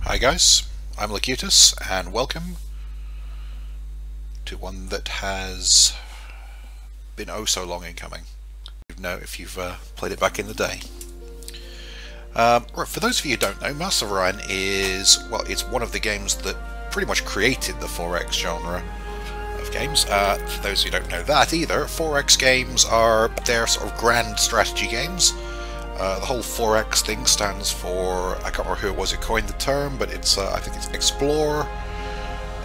Hi guys, I'm Locutus, and welcome to one that has been oh so long in coming. You know, if you've played it back in the day. Right, for those of you who don't know, Master of Orion is, well, it's one of the games that pretty much created the 4X genre of games. For those who don't know that either, 4X games are their sort of grand strategy games. The whole 4X thing stands for, I can't remember who it was who coined the term, but it's I think it's explore,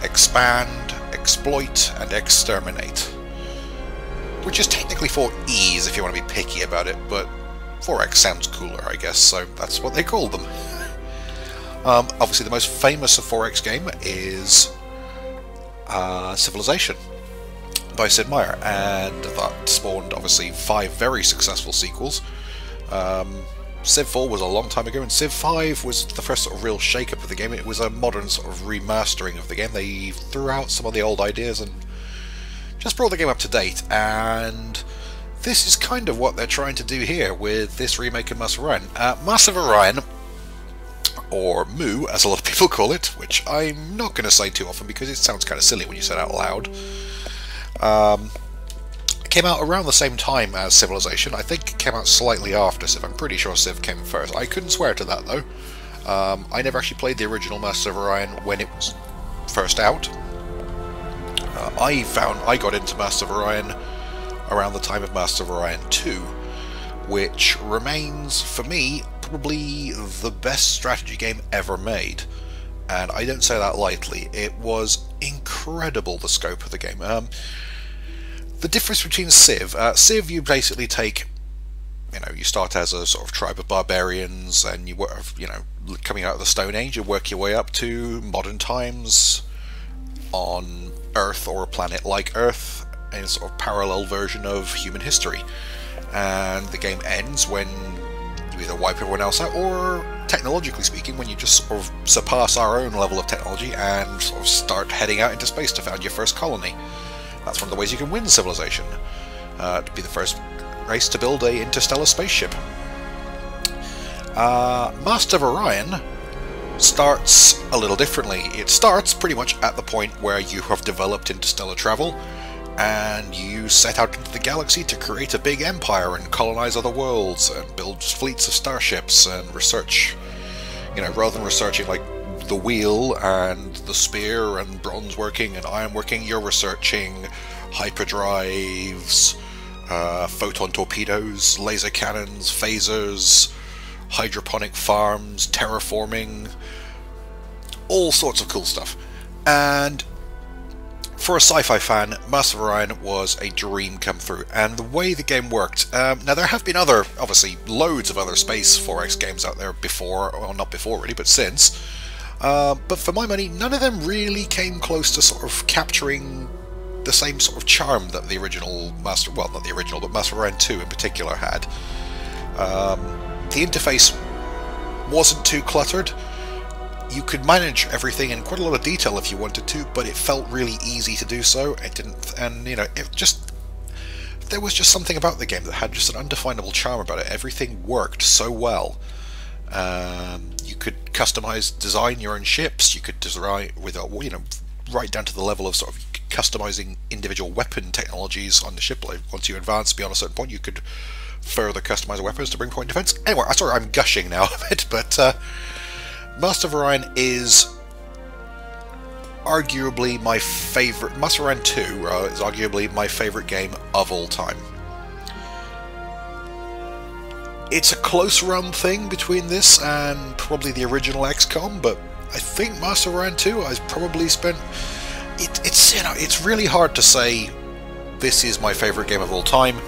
expand, exploit, and exterminate. Which is technically 4Es if you want to be picky about it, but 4X sounds cooler, I guess, so that's what they called them. Obviously the most famous of 4X game is Civilization by Sid Meier, and that spawned obviously 5 very successful sequels. Civ 4 was a long time ago, and Civ 5 was the first sort of real shake-up of the game. It was a modern sort of remastering of the game. They threw out some of the old ideas and just brought the game up to date, and this is kind of what they're trying to do here with this remake of Master of Orion. Master of Orion, or Moo as a lot of people call it, which I'm not going to say too often because it sounds kind of silly when you say it out loud. Came out around the same time as Civilization. I think it came out slightly after Civ. I'm pretty sure Civ came first. I couldn't swear to that though. I never actually played the original Master of Orion when it was first out. I got into Master of Orion around the time of Master of Orion 2, which remains, for me, probably the best strategy game ever made. And I don't say that lightly. It was incredible, the scope of the game. The difference between Civ, Civ you basically take, you start as a sort of tribe of barbarians, and you work, coming out of the Stone Age, you work your way up to modern times on Earth, or a planet like Earth, in a sort of parallel version of human history. And the game ends when you either wipe everyone else out, or technologically speaking, when you just sort of surpass our own level of technology and sort of start heading out into space to found your first colony. That's one of the ways you can win Civilization, to be the first race to build a interstellar spaceship. Master of Orion starts a little differently. It starts pretty much at the point where you have developed interstellar travel, and you set out into the galaxy to create a big empire and colonize other worlds and build fleets of starships and research, rather than researching like the wheel and the spear and bronze working and iron working, you're researching hyperdrives, photon torpedoes, laser cannons, phasers, hydroponic farms, terraforming, all sorts of cool stuff. And for a sci-fi fan, Master of Orion was a dream come through, and the way the game worked, now there have been obviously loads of other space 4X games out there before, well not before really, but since. But for my money, none of them really came close to sort of capturing the same sort of charm that the original Master, well not the original, but Master of Orion 2 in particular had. The interface wasn't too cluttered. You could manage everything in quite a lot of detail if you wanted to, but it felt really easy to do so. It didn't, and there was just something about the game that had just an undefinable charm about it. Everything worked so well. You could customize, design your own ships. You could design with right down to the level of sort of customizing individual weapon technologies on the ship. Like once you advance beyond a certain point, you could further customize weapons to bring point defense. Anyway, sorry, I'm gushing now a bit, but Master of Orion is arguably my favorite. Master of Orion 2 is arguably my favorite game of all time. It's a close run thing between this and probably the original XCOM, but I think Master of Orion 2 I've probably spent. It's really hard to say this is my favorite game of all time,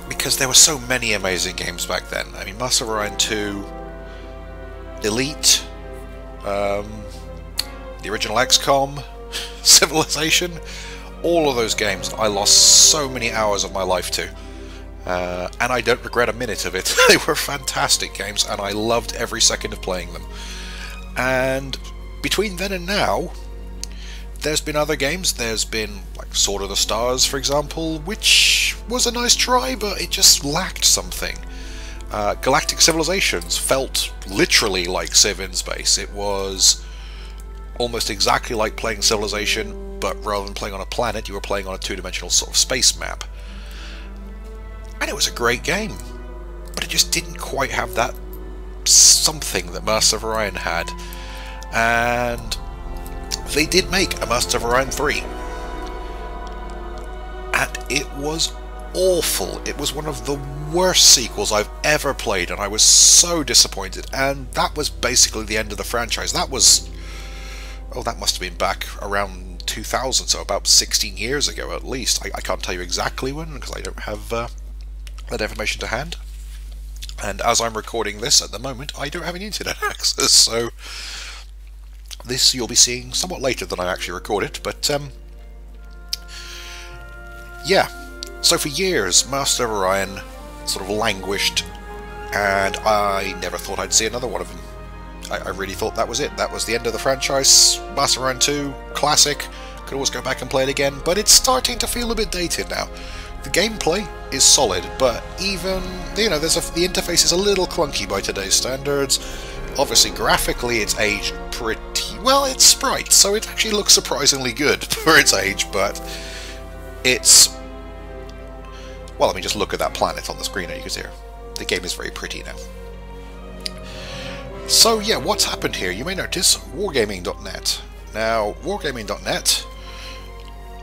because there were so many amazing games back then. I mean, Master of Orion 2, Elite, the original XCOM, Civilization, all of those games I lost so many hours of my life to. And I don't regret a minute of it. They were fantastic games, and I loved every second of playing them. And between then and now, there's been other games. There's been like Sword of the Stars, for example, which was a nice try, but it just lacked something. Galactic Civilizations felt literally like Civ in space. It was almost exactly like playing Civilization, but rather than playing on a planet, you were playing on a two-dimensional sort of space map. And it was a great game, but it just didn't quite have that something that Masters of Orion had. And they did make a Masters of Orion 3. And it was awful. It was one of the worst sequels I've ever played, and I was so disappointed. And that was basically the end of the franchise. That was... oh, that must have been back around 2000, so about 16 years ago at least. I can't tell you exactly when, because I don't have that information to hand. And as I'm recording this at the moment, I don't have any internet access, so this you'll be seeing somewhat later than I actually recorded. But yeah, so for years Master of Orion sort of languished, and I never thought I'd see another one of them. I really thought that was it. That was the end of the franchise. Master of Orion 2, classic, could always go back and play it again, but it's starting to feel a bit dated now. The gameplay is solid, but even, you know, the interface is a little clunky by today's standards. Obviously, graphically, it's aged pretty well. It's sprites, so it actually looks surprisingly good for its age, but it's... well, I mean, just look at that planet on the screen, you can see here. The game is very pretty now. So, yeah, what's happened here? You may notice Wargaming.net. Now, Wargaming.net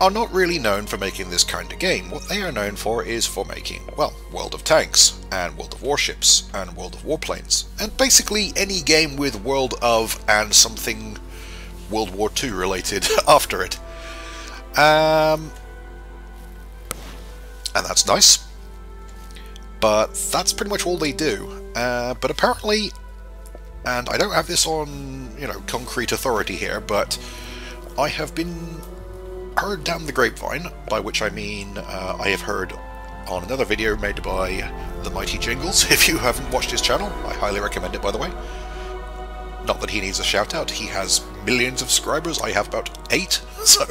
are not really known for making this kind of game. What they are known for is for making, well, World of Tanks, and World of Warships, and World of Warplanes, and basically any game with World of and something World War II related after it. And that's nice, but that's pretty much all they do. But apparently, and I don't have this on, you know, concrete authority here, but I have been heard down the grapevine, by which I mean I have heard on another video made by the Mighty Jingles. If you haven't watched his channel, I highly recommend it, by the way. Not that he needs a shout out, he has millions of subscribers, I have about 8, so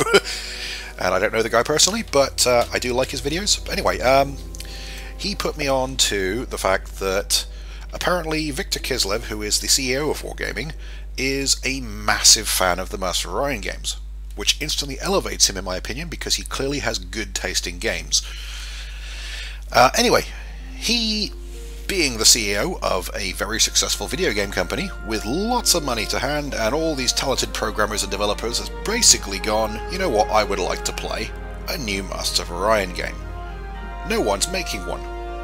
and I don't know the guy personally, but I do like his videos. But anyway, he put me on to the fact that apparently Victor Kislev, who is the CEO of Wargaming, is a massive fan of the Master of Orion games, which instantly elevates him in my opinion, because he clearly has good taste in games. Anyway, he, being the CEO of a very successful video game company with lots of money to hand and all these talented programmers and developers, has basically gone, you know what, I would like to play a new Master of Orion game. No one's making one.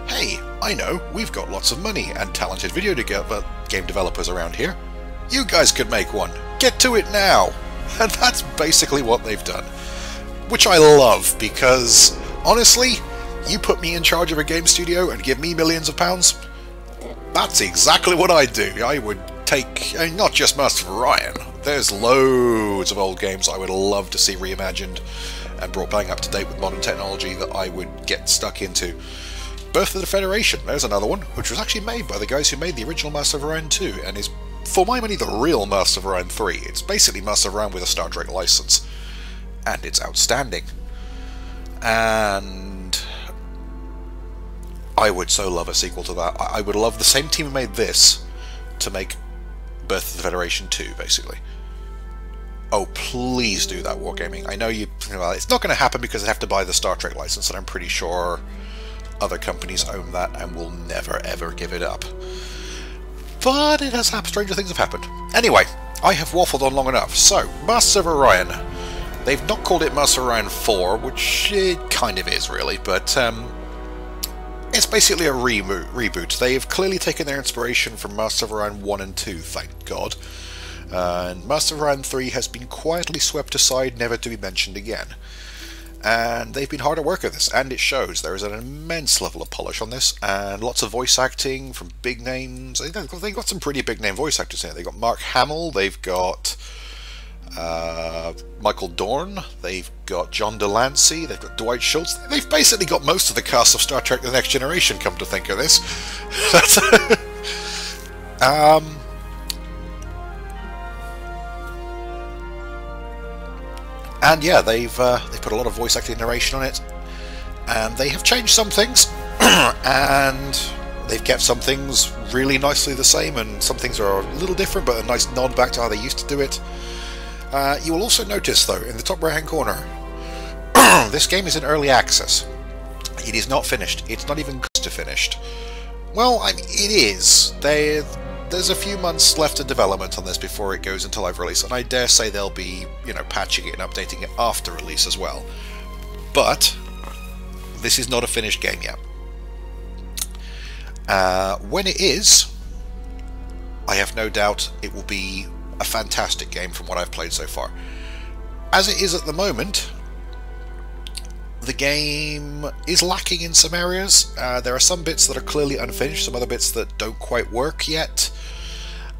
Hey, I know, we've got lots of money and talented video game developers around here. You guys could make one. Get to it now! And that's basically what they've done. Which I love, because, honestly, you put me in charge of a game studio and give me millions of pounds, that's exactly what I'd do. I would take, I mean, not just Master of Orion, there's loads of old games I would love to see reimagined and brought back up to date with modern technology that I would get stuck into. Birth of the Federation, there's another one, which was actually made by the guys who made the original Master of Orion 2, and is, for my money, the real Master of Orion 3. It's basically Master of Orion with a Star Trek license, and it's outstanding. And I would so love a sequel to that. I would love the same team who made this to make Birth of the Federation 2, basically. Oh, please do that, Wargaming. I know well, it's not going to happen because they have to buy the Star Trek license, and I'm pretty sure other companies own that and will never ever give it up. But it has happened. Stranger things have happened. Anyway, I have waffled on long enough. So, Master of Orion. They've not called it Master of Orion 4, which it kind of is, really, but it's basically a reboot. They've clearly taken their inspiration from Master of Orion 1 and 2, thank God. And Master of Orion 3 has been quietly swept aside, never to be mentioned again. And they've been hard at work at this, and it shows. There is an immense level of polish on this, and lots of voice acting from big names. They've got some pretty big name voice actors in it. They've got Mark Hamill, they've got Michael Dorn, they've got John Delancey, they've got Dwight Schultz. They've basically got most of the cast of Star Trek The Next Generation, come to think of this. And yeah, they've put a lot of voice acting narration on it, and they have changed some things, and They've kept some things really nicely the same, and some things are a little different, but a nice nod back to how they used to do it. You will also notice, though, in the top right-hand corner, this game is in early access. It is not finished. It's not even close to finished. Well, I mean, it is. There's a few months left of development on this before it goes into live release, and I dare say they'll be, patching it and updating it after release as well. But this is not a finished game yet. When it is, I have no doubt it will be a fantastic game from what I've played so far. As it is at the moment, the game is lacking in some areas. There are some bits that are clearly unfinished, some other bits that don't quite work yet,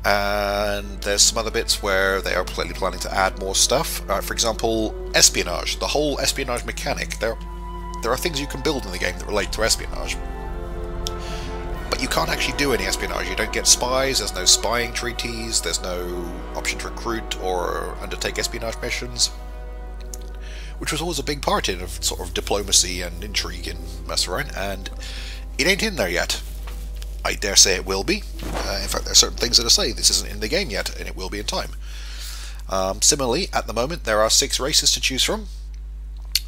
and there's some other bits where they are clearly planning to add more stuff. For example, espionage, the whole espionage mechanic. There are things you can build in the game that relate to espionage, but you can't actually do any espionage. You don't get spies, there's no spying treaties, there's no option to recruit or undertake espionage missions, which was always a big part of sort of diplomacy and intrigue in Mass Orion, and it ain't in there yet. I dare say it will be. In fact, there are certain things that say this isn't in the game yet, and it will be in time. Similarly, at the moment, there are 6 races to choose from.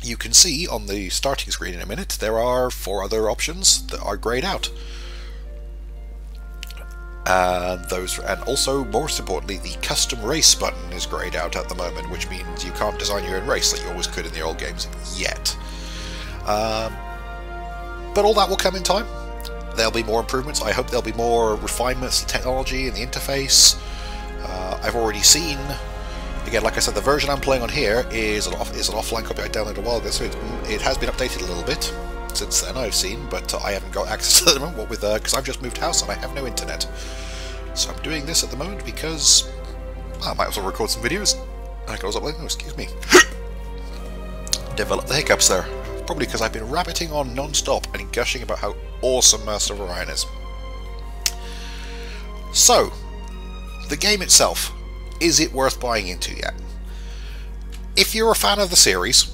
You can see on the starting screen in a minute, there are 4 other options that are greyed out. And also, most importantly, the custom race button is greyed out at the moment, which means you can't design your own race like you always could in the old games yet. But all that will come in time. There'll be more improvements. I hope there'll be more refinements to technology and the interface. I've already seen, again, like I said, the version I'm playing on here is an offline copy I downloaded a while ago, so it has been updated a little bit since then, I've seen, but I haven't got access to them because I've just moved house and I have no internet. So I'm doing this at the moment because I might as well record some videos. I can also excuse me, develop the hiccups there. Probably because I've been rabbiting on non-stop and gushing about how awesome Master of Orion is. So, the game itself, is it worth buying into yet? If you're a fan of the series,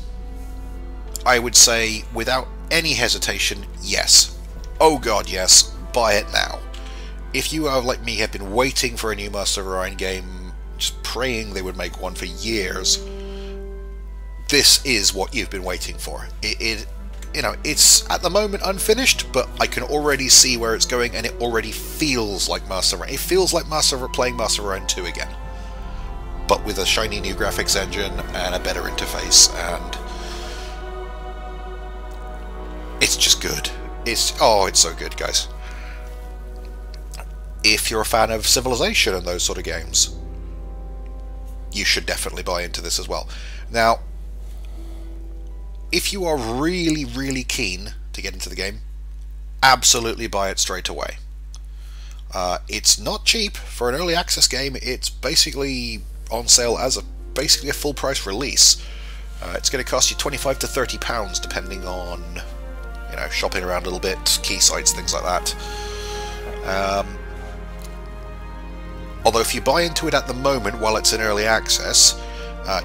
I would say without any hesitation, yes. Oh god, yes, buy it now. If you are like me, have been waiting for a new Master of Orion game, just praying they would make one for years, this is what you've been waiting for. It's at the moment unfinished, but I can already see where it's going, and it already feels like Master of Orion. It feels like playing Master of Orion 2 again, but with a shiny new graphics engine and a better interface, and it's just good. It's so good, guys. If you're a fan of Civilization and those sort of games, you should definitely buy into this as well. Now, if you are really, really keen to get into the game, absolutely buy it straight away. It's not cheap for an early access game. It's basically on sale as basically a full price release. It's going to cost you £25 to £30 depending on shopping around a little bit, key sites, things like that. Although if you buy into it at the moment while it's in early access,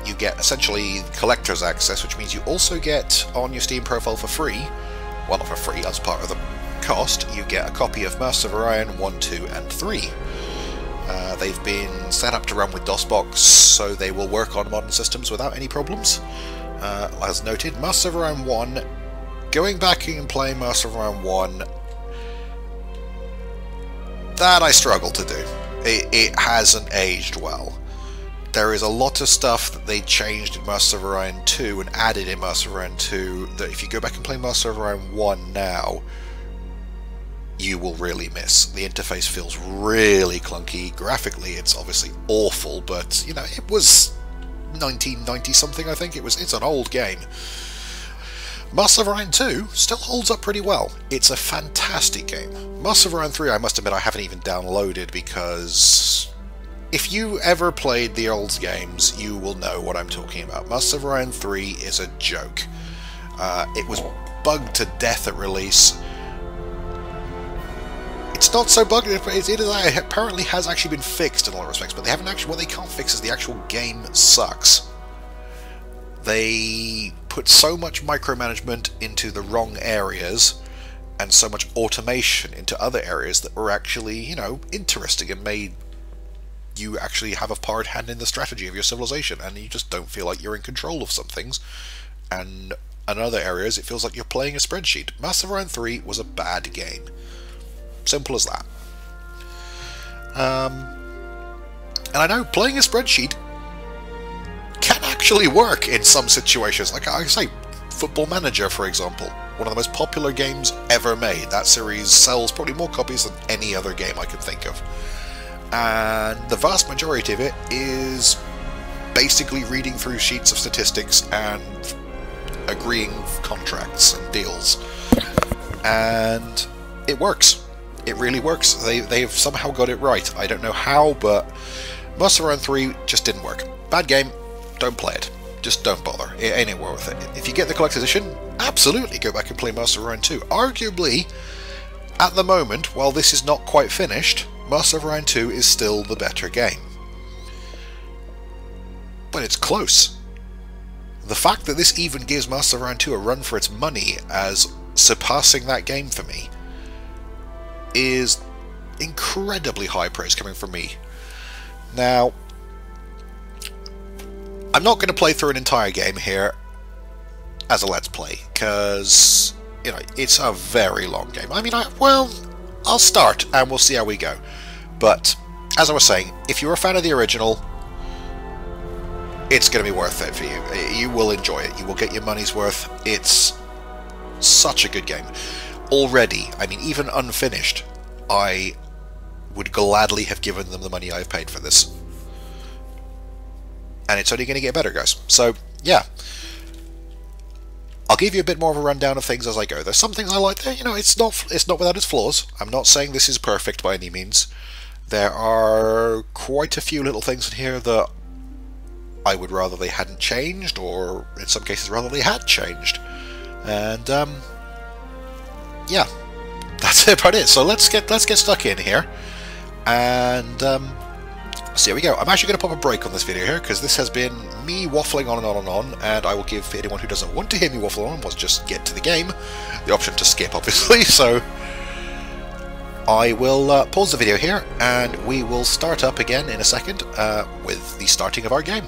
you get essentially collector's access, which means you also get on your Steam profile for free, well, not for free, as part of the cost, you get a copy of Master of Orion 1, 2 and 3. They've been set up to run with DOSBox, so they will work on modern systems without any problems. As noted, Master of Orion 1, going back and playing Master of Orion 1, that I struggle to do. It hasn't aged well. There is a lot of stuff that they changed in Master of Orion 2 and added in Master of Orion 2 that if you go back and play Master of Orion 1 now, you will really miss. The interface feels really clunky. Graphically, it's obviously awful, but it was 1990 something, I think. It's an old game. Master of Orion 2 still holds up pretty well. It's a fantastic game. Master of Orion 3, I must admit, I haven't even downloaded because if you ever played the old games, you will know what I'm talking about. Master of Orion 3 is a joke. It was bugged to death at release. It's not so bugged, it apparently has actually been fixed in a lot of respects, but they haven't actually, what they can't fix is the actual game sucks. They put so much micromanagement into the wrong areas, and so much automation into other areas that were actually, you know, interesting and made you actually have a part hand in the strategy of your civilization, and you just don't feel like you're in control of some things. And in other areas, it feels like you're playing a spreadsheet. Mass of Orion 3 was a bad game. Simple as that. And I know playing a spreadsheet can actually work in some situations. Like I say, Football Manager, for example, one of the most popular games ever made. That series sells probably more copies than any other game I can think of. And the vast majority of it is basically reading through sheets of statistics and agreeing contracts and deals. And it works. It really works. They've somehow got it right. I don't know how, but Mass of Orion 3 just didn't work. Bad game, don't play it. Just don't bother. It ain't worth it. If you get the collector's edition, absolutely go back and play Mass of Orion 2. Arguably, at the moment, while this is not quite finished, Mass of Orion 2 is still the better game. But it's close. The fact that this even gives Mass of Orion 2 a run for its money as surpassing that game for me is incredibly high praise coming from me. Now, I'm not going to play through an entire game here as a Let's Play, because, you know, it's a very long game. I mean, I'll start and we'll see how we go. But, as I was saying, if you're a fan of the original, it's going to be worth it for you. You will enjoy it. You will get your money's worth. It's such a good game. Already, I mean, even unfinished, I would gladly have given them the money I've paid for this. And it's only going to get better, guys. So, yeah. I'll give you a bit more of a rundown of things as I go. There's some things I like there. You know, it's not without its flaws. I'm not saying this is perfect by any means. There are quite a few little things in here that I would rather they hadn't changed, or in some cases rather they had changed. And yeah, that's about it. So let's get stuck in here, and so here we go. I'm actually going to pop a break on this video here, because this has been me waffling on and on and on, and I will give anyone who doesn't want to hear me waffle on, wants just get to the game, the option to skip, obviously. So I will pause the video here, and we will start up again in a second with the starting of our game.